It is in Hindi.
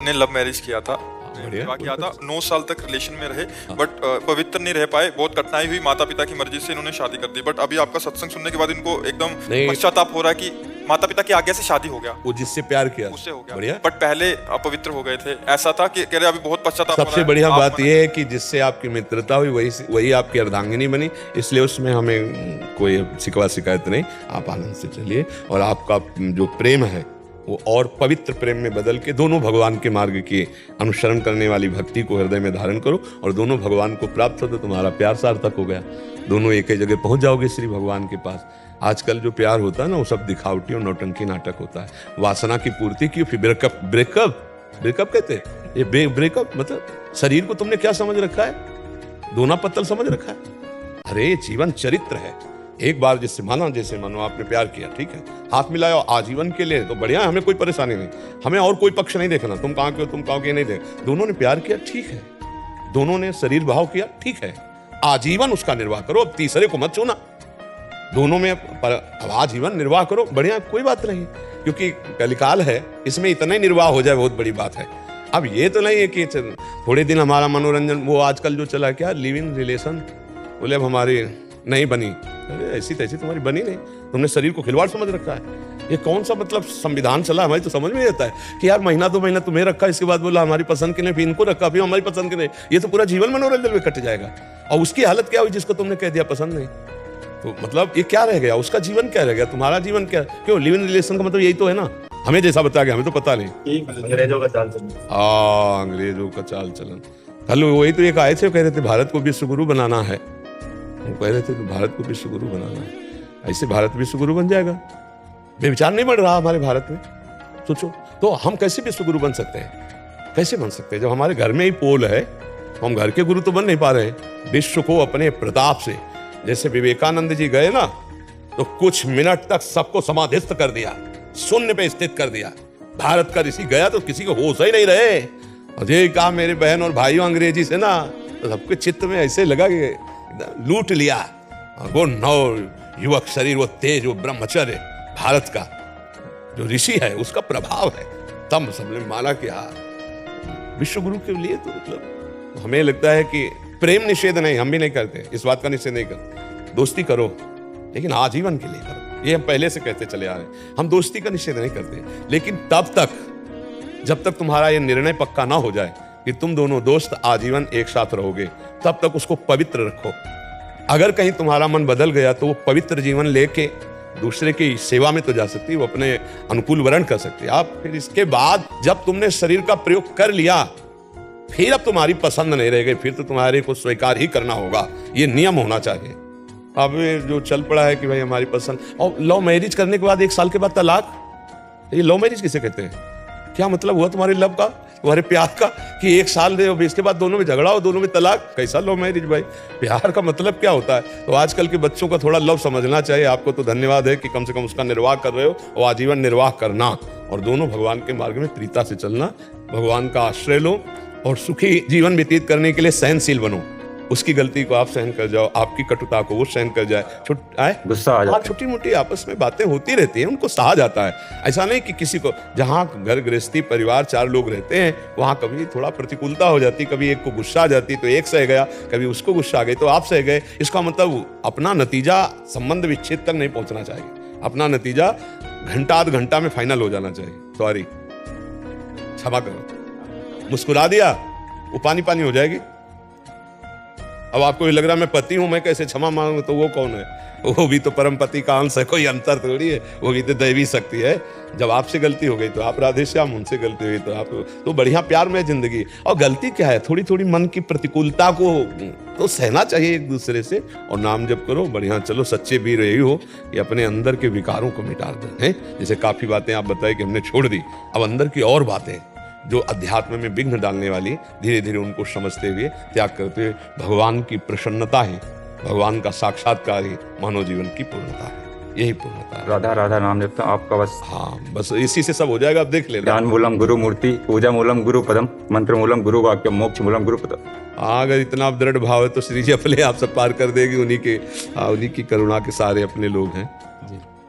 ने लव मैरिज किया था, बढ़िया किया था। 9 साल तक रिलेशन में रहे, बट पवित्र नहीं रह पाए। बहुत कठिनाई हुई, माता पिता की मर्जी से इन्होंने शादी कर दी। बट अभी आपका सत्संग सुनने के बाद इनको एकदम पश्चाताप हो रहा है कि माता पिता की आज्ञा से शादी हो गया, वो जिससे प्यार किया उससे हो गया। बढ़िया। बट पहले अपवित्र हो गए थे, ऐसा था कि कह रहे अभी बहुत पश्चाताप हो रहा सबसे है। बढ़िया आप बात यह है कि जिससे आपकी मित्रता हुई वही आपकी अर्धांगिनी बनी, इसलिए उसमें हमें कोई शिकवा शिकायत नहीं। आप आनंद से चलिए और आपका जो प्रेम है वो और पवित्र प्रेम में बदल के दोनों भगवान के मार्ग की अनुसरण करने वाली भक्ति को हृदय में धारण करो और दोनों भगवान को प्राप्त हो तो तुम्हारा प्यार सार्थक हो गया। दोनों एक ही जगह पहुंच जाओगे श्री भगवान के पास। आजकल जो प्यार होता है ना वो सब दिखावटी और नौटंकी नाटक होता है। वासना की पूर्ति की, फिर ब्रेकअप कहते हैं। ये ब्रेकअप मतलब शरीर को तुमने क्या समझ रखा है? दोना पत्तल समझ रखा है? अरे जीवन चरित्र है। एक बार जैसे मानो आपने प्यार किया, ठीक है, हाथ मिलाया आजीवन के लिए तो बढ़िया है, हमें कोई परेशानी नहीं। हमें और कोई पक्ष नहीं देखना, तुम कहाँ के हो तुम कहाँ के नहीं देख। दोनों ने प्यार किया, ठीक है, दोनों ने शरीर भाव किया, ठीक है, आजीवन उसका निर्वाह करो। अब तीसरे को मत छूना, दोनों में अब आजीवन निर्वाह करो, बढ़िया, कोई बात नहीं। क्योंकि कलिकाल है, इसमें इतना ही निर्वाह हो जाए बहुत बड़ी बात है। अब ये तो नहीं है कि थोड़े दिन हमारा मनोरंजन, वो आजकल जो चला क्या लिव इन रिलेशन, बोले अब हमारी नहीं बनी, अरे ऐसी तैसी तुम्हारी बनी नहीं, तुमने शरीर को खिलवाड़ समझ रखा है। ये कौन सा मतलब संविधान चला? हमारी तो समझ में नहीं आता है कि यार महीना 2 महीना तुम्हें रखा, इसके बाद बोला हमारी पसंद के नहीं, फिर इनको रखा, फिर हमारी पसंद के नहीं। ये तो पूरा जीवन मनोरंजन में कट जाएगा। और उसकी हालत क्या हुई जिसको तुमने कह दिया पसंद नहीं? तो मतलब ये क्या रह गया? उसका जीवन क्या रह गया? तुम्हारा जीवन क्या? क्यों लिव इन रिलेशन का मतलब यही तो है ना। हमें जैसा बता गया, हमें तो पता नहीं। अंग्रेजों का चाल चलन। अंग्रेजों का चाल चलन। कल वही तो एक आए थे, कह रहे थे भारत को विश्व गुरु बनाना है। वो कह रहे थे तो भारत को विश्व गुरु बनाना है, ऐसे भारत विश्व गुरु बन जाएगा? बेविचार नहीं बढ़ रहा हमारे भारत में। सोचो तो हम कैसे विश्व गुरु बन सकते हैं? कैसे बन सकते हैं जब हमारे घर में ही पोल है? हम घर के गुरु तो बन नहीं पा रहे। विश्व को अपने प्रताप से, जैसे विवेकानंद जी गए ना तो कुछ मिनट तक सबको समाधिस्थ कर दिया, शून्य पे स्थित कर दिया। भारत का ऋषि गया तो किसी को होश ही नहीं रहे। और ये कहा मेरे बहन और भाइयों अंग्रेजी से ना, तो सबके चित्त में ऐसे लगा कि लूट लिया वो नव युवक शरीर, वो तेज, वो ब्रह्मचर्य भारत का जो ऋषि है उसका प्रभाव है। तब सबने माना कि हाँ विश्व गुरु के लिए तो मतलब हमें लगता है कि प्रेम निषेध नहीं, हम भी नहीं करते, इस बात का निषेध नहीं करते। दोस्ती करो लेकिन आजीवन के लिए करो, ये हम पहले से कहते चले आ रहे हैं। हम दोस्ती का निषेध नहीं करते, लेकिन तब तक जब तक तुम्हारा ये निर्णय पक्का ना हो जाए कि तुम दोनों दोस्त आजीवन एक साथ रहोगे, तब तक उसको पवित्र रखो। अगर कहीं तुम्हारा मन बदल गया तो वो पवित्र जीवन लेके दूसरे की सेवा में तो जा सकती है, वो अपने अनुकूल वर्ण कर सकती है। आप फिर इसके बाद जब तुमने शरीर का प्रयोग कर लिया, फिर अब तुम्हारी पसंद नहीं रह गई, फिर तो तुम्हारे को स्वीकार ही करना होगा। ये नियम होना चाहिए। अब जो चल पड़ा है कि भाई हमारी पसंद, और लव मैरिज करने के बाद 1 साल के बाद तलाक, ये लव मैरिज किसे कहते हैं? क्या मतलब हुआ तुम्हारे लव का, तुम्हारे प्यार का कि 1 साल दे और इसके बाद दोनों में झगड़ा हो, दोनों में तलाक? कैसा लव मैरिज भाई? प्यार का मतलब क्या होता है? तो आजकल के बच्चों का थोड़ा लव समझना चाहिए। आपको तो धन्यवाद है कि कम से कम उसका निर्वाह कर रहे हो, और आजीवन निर्वाह करना और दोनों भगवान के मार्ग में प्रीता से चलना। भगवान का आश्रय लो और सुखी जीवन व्यतीत करने के लिए सहनशील बनो। उसकी गलती को आप सहन कर जाओ, आपकी कटुता को वो सहन कर जाए। गुस्सा आ जाता है। छोटी मोटी आपस में बातें होती रहती हैं, उनको सहा जाता है। ऐसा नहीं कि किसी को, जहाँ घर गृहस्थी परिवार 4 लोग रहते हैं वहाँ कभी थोड़ा प्रतिकूलता हो जाती, कभी एक को गुस्सा आ जाती तो एक सह गया, कभी उसको गुस्सा आ गई तो आप सह गए। इसका मतलब अपना नतीजा संबंध विच्छेद तक नहीं पहुंचना चाहिए। अपना नतीजा घंटा आध घंटा में फाइनल हो जाना चाहिए। सॉरी, क्षमा करो, मुस्कुरा दिया वो पानी पानी हो जाएगी। अब आपको ये लग रहा है मैं पति हूं, मैं कैसे क्षमा मांगू? तो वो कौन है? वो भी तो परम पति का अंश है, कोई अंतर थोड़ी है। वो भी तो दैवी शक्ति है। जब आपसे गलती हो गई तो आप राधे श्याम, उनसे गलती हुई तो आप, तो बढ़िया प्यार में जिंदगी। और गलती क्या है? थोड़ी थोड़ी मन की प्रतिकूलता को तो सहना चाहिए एक दूसरे से, और नाम जप करो, बढ़िया चलो। सच्चे भी रही हो कि अपने अंदर के विकारों को मिटा दें। जैसे काफी बातें आप बताए कि हमने छोड़ दी, अब अंदर की और बातें जो अध्यात्म में विघ्न डालने वाली, धीरे धीरे उनको समझते हुए, त्याग करते हुए, भगवान की प्रसन्नता ही, भगवान का साक्षात्कार ही मानव जीवन की पूर्णता है। यही पूर्णता है। राधा राधा नाम जपता आपका बस। हाँ, बस इसी से सब हो जाएगा। अब देख लेना। ज्ञान मूलम गुरु मूर्ति, पूजा मूलम गुरु पदम, मंत्र मूलम गुरु वाक्य, मोक्ष मूलम गुरु पदम। हाँ, अगर इतना दृढ़ भाव है तो श्री जी अपने आप सब पार कर देगी। उन्हीं की करुणा के सारे अपने लोग हैं।